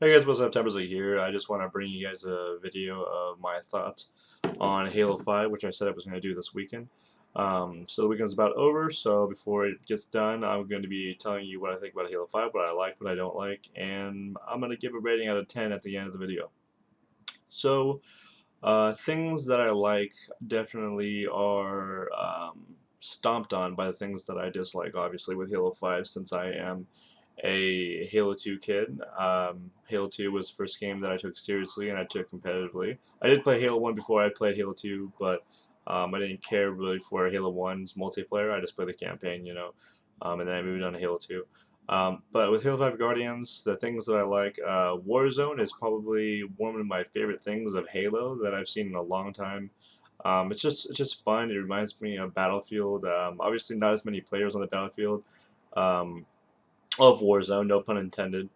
Hey guys, what's up? Tempersley here. I just want to bring you guys a video of my thoughts on Halo 5, which I said I was going to do this weekend. So the weekend's about over, so before it gets done, I'm going to be telling you what I think about Halo 5, what I like, what I don't like, and I'm going to give a rating out of 10 at the end of the video. So, things that I like definitely are stomped on by the things that I dislike, obviously, with Halo 5, since I am a Halo 2 kid. Halo 2 was the first game that I took seriously and I took competitively. I did play Halo 1 before I played Halo 2, but I didn't care really for Halo 1's multiplayer. I just played the campaign, and then I moved on to Halo 2. But with Halo 5 Guardians, the things that I like, Warzone is probably one of my favorite things of Halo that I've seen in a long time. It's just fun. It reminds me of Battlefield. Obviously, not as many players on the Battlefield. Um, of Warzone, no pun intended.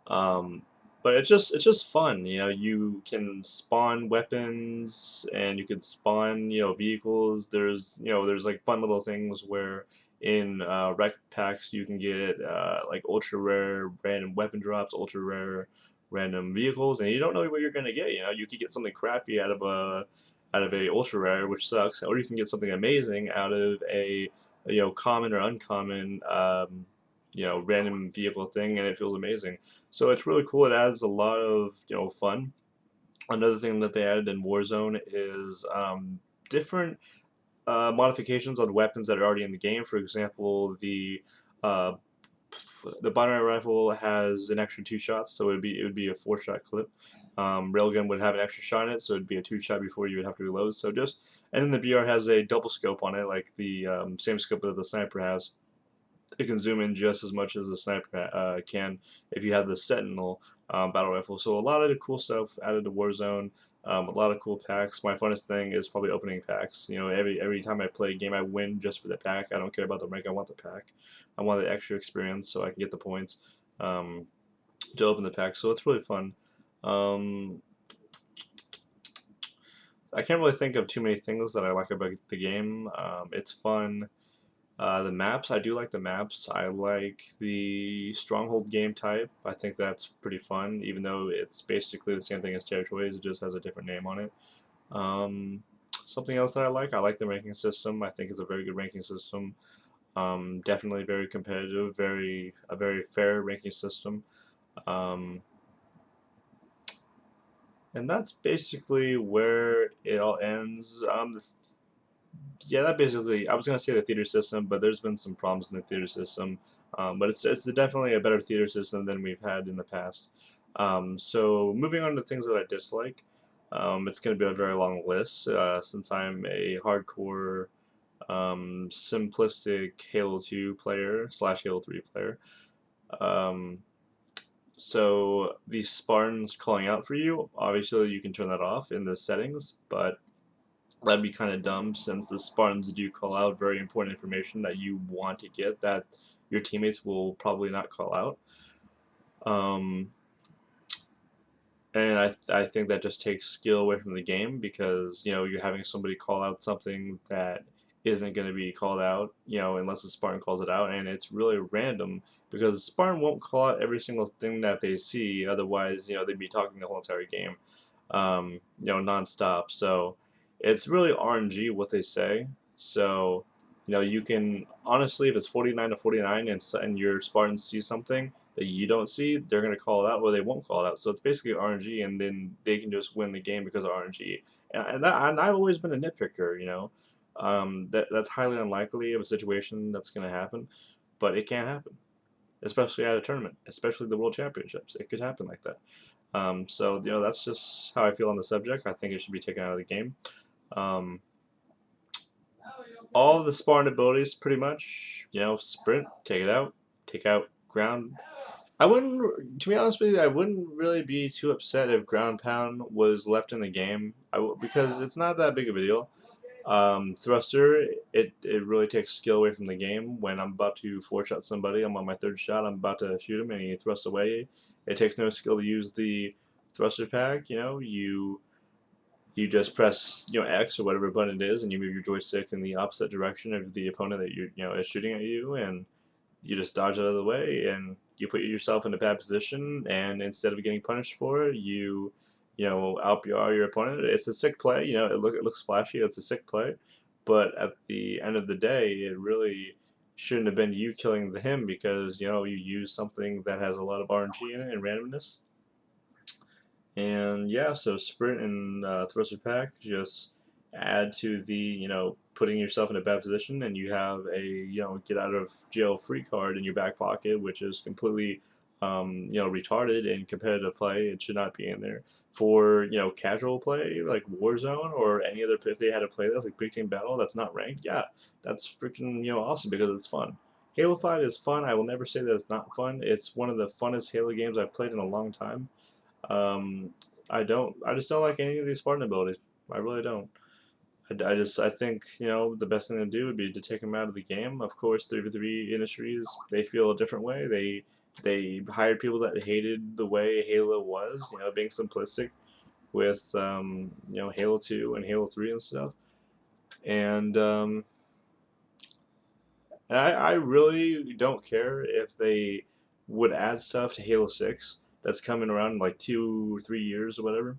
Um, but it's just fun. You can spawn weapons and you can spawn vehicles. There's like fun little things where in rec packs you can get like ultra rare random weapon drops, ultra rare random vehicles, and you don't know what you're gonna get. You could get something crappy out of a ultra rare, which sucks, or you can get something amazing out of a common or uncommon random vehicle thing, and it feels amazing. So it's really cool. It adds a lot of fun. Another thing that they added in Warzone is different modifications on weapons that are already in the game. For example, uh, the binary rifle has an extra 2 shots, so it would be a 4-shot clip. Railgun would have an extra shot in it, so it'd be a 2-shot before you would have to reload. And then the BR has a double scope on it, like the same scope that the sniper has. It can zoom in just as much as the sniper can if you have the Sentinel battle rifle. So a lot of the cool stuff added to Warzone. A lot of cool packs. My funnest thing is probably opening packs. Every time I play a game, I win just for the pack. I don't care about the rank. I want the pack. I want the extra experience so I can get the points um, to open the pack. So it's really fun. Um, I can't really think of too many things that I like about the game. It's fun. The maps, I do like the maps. I like the Stronghold game type. I think that's pretty fun, even though it's basically the same thing as Territories. It just has a different name on it. Something else that I like the ranking system. I think it's a very good ranking system. Definitely very competitive, a very fair ranking system. Um, and that's basically where it all ends. Yeah, that basically. I was gonna say the theater system, but there's been some problems in the theater system. But it's definitely a better theater system than we've had in the past. So moving on to things that I dislike, it's gonna be a very long list since I'm a hardcore, simplistic Halo 2 player slash Halo 3 player. Um, so the Spartans calling out for you, obviously you can turn that off in the settings, but that'd be kind of dumb since the Spartans do call out very important information that you want to get that your teammates will probably not call out. Um, and I think that just takes skill away from the game because you're having somebody call out something that isn't going to be called out unless the Spartan calls it out, and it's really random because the Spartan won't call out every single thing that they see, otherwise they'd be talking the whole entire game nonstop. So it's really RNG what they say. So you can honestly, if it's 49 to 49 and your Spartans see something that you don't see, they're gonna call it out or they won't call it out. So it's basically RNG, and then they can just win the game because of RNG. And I've always been a nitpicker. That's highly unlikely of a situation that's gonna happen, but it can happen, especially at a tournament, especially the World Championships. It could happen like that. So that's just how I feel on the subject. I think it should be taken out of the game. Um, all of the Spartan abilities, pretty much, sprint, take it out, take out ground. I wouldn't, to be honest with you, I wouldn't really be too upset if ground pound was left in the game. Because it's not that big of a deal. Thruster, it really takes skill away from the game. When I'm about to 4-shot somebody, I'm on my 3rd shot, I'm about to shoot him, and he thrusts away. It takes no skill to use the thruster pack. You just press X or whatever button it is, and you move your joystick in the opposite direction of the opponent that is shooting at you, and you just dodge out of the way, and you put yourself in a bad position, and instead of getting punished for it, you know, out-BR your opponent. It's a sick play. You know, it looks flashy. It's a sick play, but at the end of the day, it really shouldn't have been you killing him because you know you use something that has a lot of RNG in it and randomness. And yeah, so sprint and thruster pack just add to the, you know, putting yourself in a bad position, and you have a, you know, get out of jail free card in your back pocket, which is completely, you know, retarded in competitive play. It should not be in there. For, you know, casual play like Warzone or any other, if they had to play this like Big Team Battle that's not ranked, yeah, that's freaking, you know, awesome because it's fun. Halo 5 is fun. I will never say that it's not fun. It's one of the funnest Halo games I've played in a long time. Um, I just don't like any of these Spartan abilities. I really don't. I think, you know, the best thing to do would be to take them out of the game. Of course, 3v3 Industries, they feel a different way. They hired people that hated the way Halo was, you know, being simplistic with, you know, Halo 2 and Halo 3 and stuff. And, I really don't care if they would add stuff to Halo 6 that's coming around in like 2 or 3 years or whatever,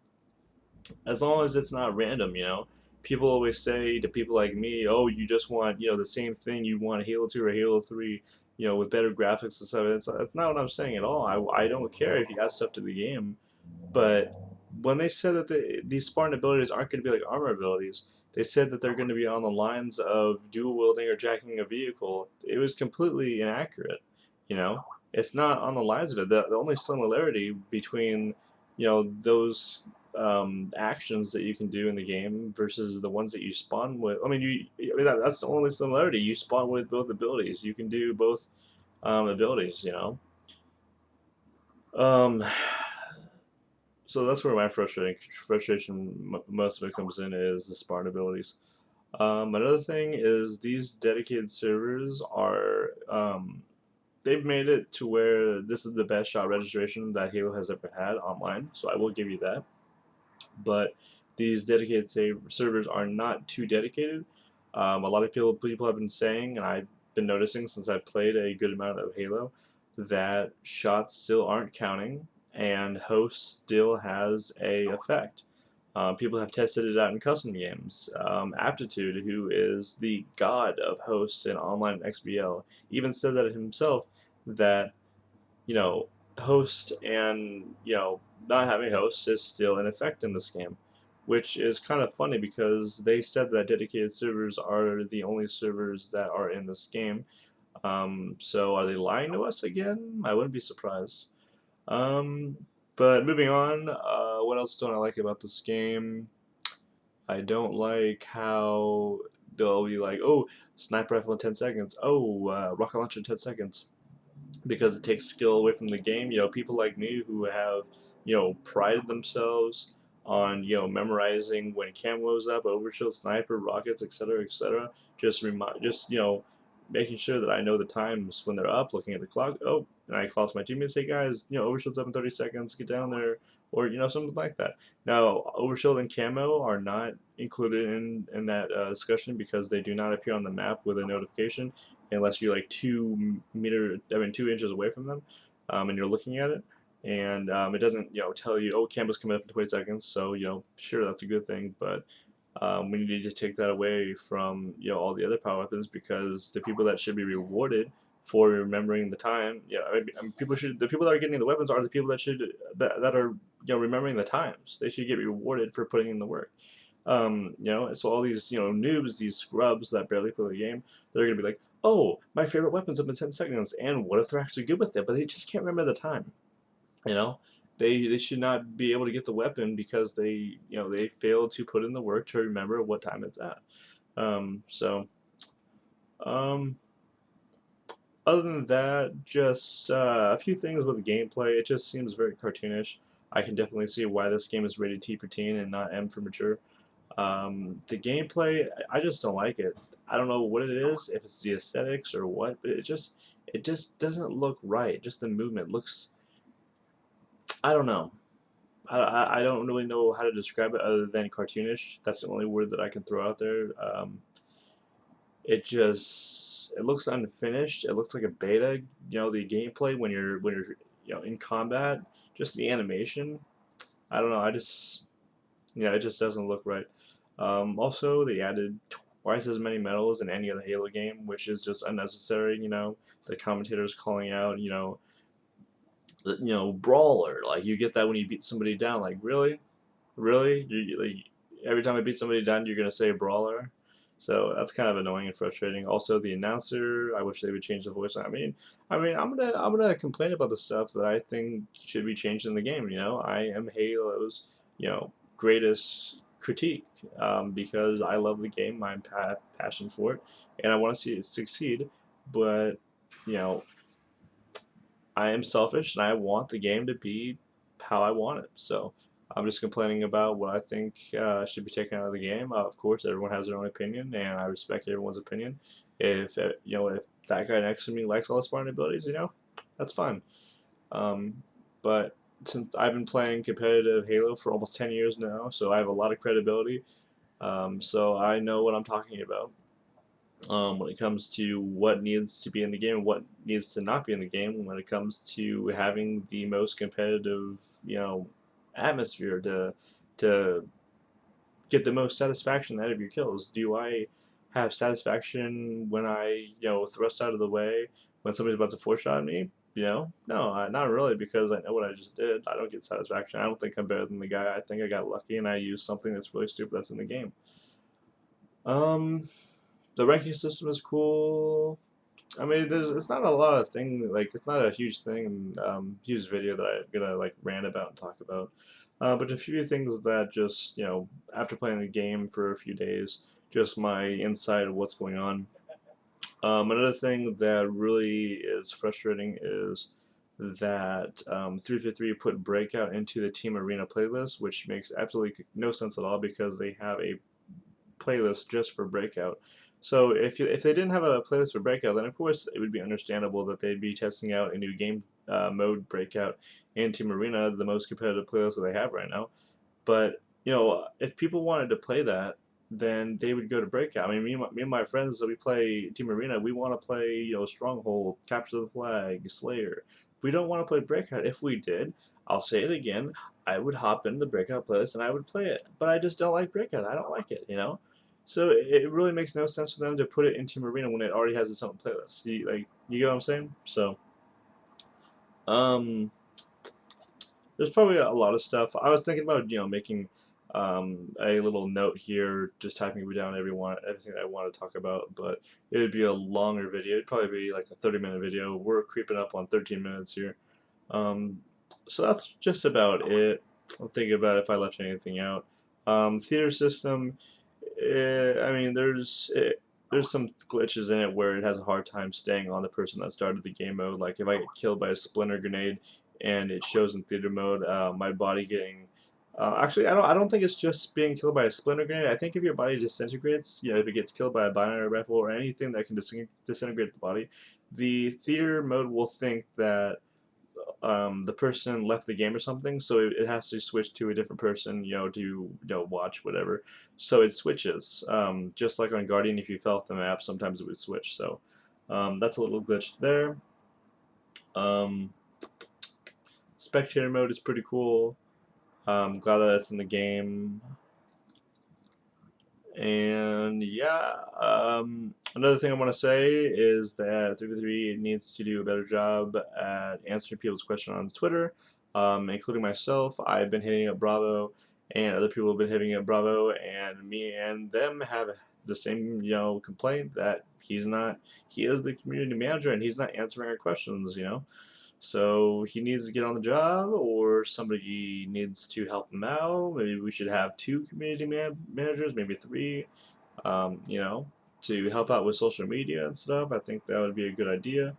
as long as it's not random, you know. People always say to people like me, "Oh, you just want, you know, the same thing you want Halo 2 or Halo 3, you know, with better graphics and stuff." That's not what I'm saying at all. I don't care if you add stuff to the game, but when they said that these Spartan abilities aren't going to be like armor abilities, they said that they're going to be on the lines of dual wielding or jacking a vehicle. It was completely inaccurate. You know, it's not on the lines of it. The only similarity between, you know, those actions that you can do in the game versus the ones that you spawn with. I mean, that's the only similarity. You spawn with both abilities. You can do both abilities. You know. Um, so that's where my frustration most of it comes in is the Spartan abilities. Another thing is these dedicated servers are they've made it to where this is the best shot registration that Halo has ever had online. So I will give you that. But these dedicated servers are not too dedicated. A lot of people have been saying, and I've been noticing since I've played a good amount of Halo, that shots still aren't counting, and host still has a effect. People have tested it out in custom games. Aptitude, who is the god of host in online XBL, even said that himself, that, you know, host and, you know, not having hosts is still in effect in this game, which is kind of funny because they said that dedicated servers are the only servers that are in this game. So are they lying to us again? I wouldn't be surprised. Um, but moving on, what else don't I like about this game? I don't like how they'll be like, oh, sniper rifle in 10 seconds. Oh, rocket launcher in 10 seconds, because it takes skill away from the game. You know, people like me who have, you know, prided themselves on, you know, memorizing when camo's up, overshield, sniper, rockets, etc., just, you know, making sure that I know the times when they're up, looking at the clock. Oh, and I call to my teammates, hey guys, you know, overshield's up in 30 seconds, get down there, or, you know, something like that. Now, overshield and camo are not included in that discussion because they do not appear on the map with a notification unless you're like 2 inches away from them, and you're looking at it, and it doesn't, you know, tell you, oh, Campbell's coming up in 20 seconds. So, you know, sure, that's a good thing, but we need to take that away from, you know, all the other power weapons, because the people that should be rewarded for remembering the time, yeah, the people that are getting the weapons are the people that are, you know, remembering the times. They should get rewarded for putting in the work. You know, so all these, you know, noobs, these scrubs that barely play the game, they're gonna be like, oh, my favorite weapon's up in 10 seconds, and what if they're actually good with it, but they just can't remember the time, you know? They should not be able to get the weapon because they, you know, they failed to put in the work to remember what time it's at. So, um, other than that, just a few things with the gameplay. It just seems very cartoonish. I can definitely see why this game is rated T for teen and not M for mature. The gameplay, I just don't like it. I don't know what it is, if it's the aesthetics or what, but it just doesn't look right. Just the movement looks, I don't know. I don't really know how to describe it other than cartoonish. That's the only word that I can throw out there. it looks unfinished. It looks like a beta. You know, the gameplay when you're in combat, just the animation. I don't know. I just Yeah, it just doesn't look right. Also, they added twice as many medals in any other Halo game, which is just unnecessary. The commentators calling out, brawler. Like you get that when you beat somebody down. Like really, really, like, every time I beat somebody down, you're gonna say brawler. So that's kind of annoying and frustrating. Also, the announcer. I wish they would change the voice. I'm gonna complain about the stuff that I think should be changed in the game. I am Halo's greatest critique because I love the game. I'm passionate for it, and I want to see it succeed. But you know, I am selfish and I want the game to be how I want it. So I'm just complaining about what I think should be taken out of the game. Of course, everyone has their own opinion, and I respect everyone's opinion. If that guy next to me likes all the sparring abilities, that's fine. Um, but since I've been playing competitive Halo for almost 10 years now, so I have a lot of credibility. So I know what I'm talking about when it comes to what needs to be in the game and what needs to not be in the game when it comes to having the most competitive, atmosphere to get the most satisfaction out of your kills. Do I have satisfaction when I, thrust out of the way when somebody's about to four shot me? No, not really, because I know what I just did. I don't get satisfaction. I don't think I'm better than the guy. I think I got lucky and I used something that's really stupid that's in the game. Um, the ranking system is cool. I mean, it's not a lot of thing. Like, it's not a huge thing, huge video that I'm gonna like rant about and talk about. But a few things that just after playing the game for a few days, just my insight of what's going on. Another thing that really is frustrating is that 353 put Breakout into the Team Arena playlist, which makes absolutely no sense at all because they have a playlist just for Breakout. So if they didn't have a playlist for Breakout, then of course it would be understandable that they'd be testing out a new game mode Breakout in Team Arena, the most competitive playlist that they have right now. But if people wanted to play that, then they would go to Breakout. I mean, me and my friends that we play Team Arena, we want to play Stronghold, Capture the Flag, Slayer. We don't want to play Breakout. If we did, I'll say it again, I would hop in the Breakout playlist and I would play it. But I just don't like Breakout. I don't like it. So it really makes no sense for them to put it in Team Arena when it already has its own playlist. You get what I'm saying? So um there's probably a lot of stuff. I was thinking about making a little note here, just typing down everything I want to talk about, but it would be a longer video. It'd probably be like a 30-minute video. We're creeping up on 13 minutes here. Um, so that's just about it. I'm thinking about if I left anything out. Theater system. I mean, there's some glitches in it where it has a hard time staying on the person that started the game mode. Like if I get killed by a splinter grenade and it shows in theater mode, my body getting. Actually, I don't think it's just being killed by a splinter grenade. I think if your body disintegrates, if it gets killed by a binary rifle or anything that can disintegrate the body, the theater mode will think that the person left the game or something, so it has to switch to a different person, to watch whatever. So it switches, just like on Guardian. If you fell off the map, sometimes it would switch. So that's a little glitch there. Um, spectator mode is pretty cool. Glad that it's in the game. And yeah, another thing I want to say is that 3v3 needs to do a better job at answering people's questions on Twitter, including myself. I've been hitting up Bravo, and other people have been hitting up Bravo, and me and them have the same complaint that he is the community manager and he's not answering our questions. So he needs to get on the job, or somebody needs to help him out. Maybe we should have two community managers, maybe three, to help out with social media and stuff. I think that would be a good idea.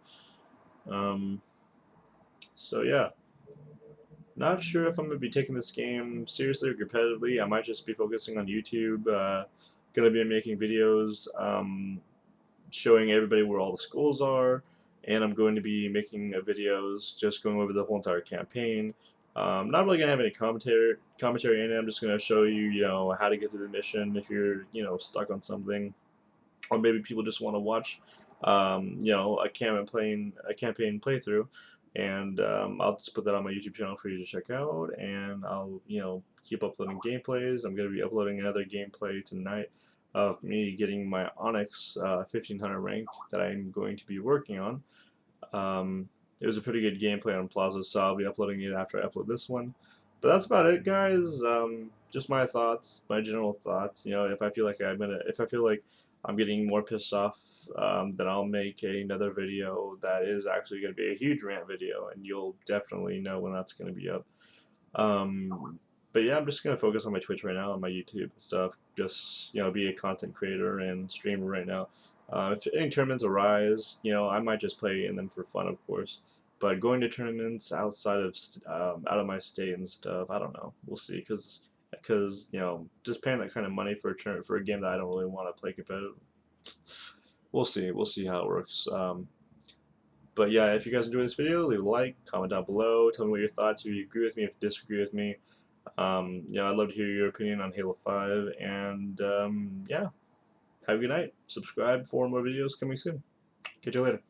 Um, so yeah, not sure if I'm gonna be taking this game seriously or competitively. I might just be focusing on YouTube. Gonna be making videos. Showing everybody where all the schools are, and I'm going to be making videos just going over the whole entire campaign. Not really gonna have any commentary in it. I'm just gonna show you, how to get to the mission if you're, stuck on something. or maybe people just want to watch, a campaign playthrough, and I'll just put that on my YouTube channel for you to check out, and I'll keep uploading gameplays. I'm going to be uploading another gameplay tonight of me getting my Onyx 1500 rank that I'm going to be working on. It was a pretty good gameplay on Plaza, so I'll be uploading it after I upload this one. But that's about it, guys. Just my thoughts, my general thoughts. If I feel like I'm getting more pissed off, then I'll make another video that is actually going to be a huge rant video, and you'll definitely know when that's going to be up. But yeah, I'm just gonna focus on my Twitch right now, on my YouTube and stuff. Just be a content creator and streamer right now. If any tournaments arise, I might just play in them for fun, of course. But going to tournaments outside of out of my state and stuff, I don't know. We'll see, because just paying that kind of money for for a game that I don't really want to play competitive. We'll see. We'll see how it works. But yeah, if you guys enjoyed this video, leave a like, comment down below, tell me what your thoughts, if you agree with me, if you disagree with me. I'd love to hear your opinion on Halo 5, and yeah, have a good night. Subscribe for more videos coming soon. Catch you later.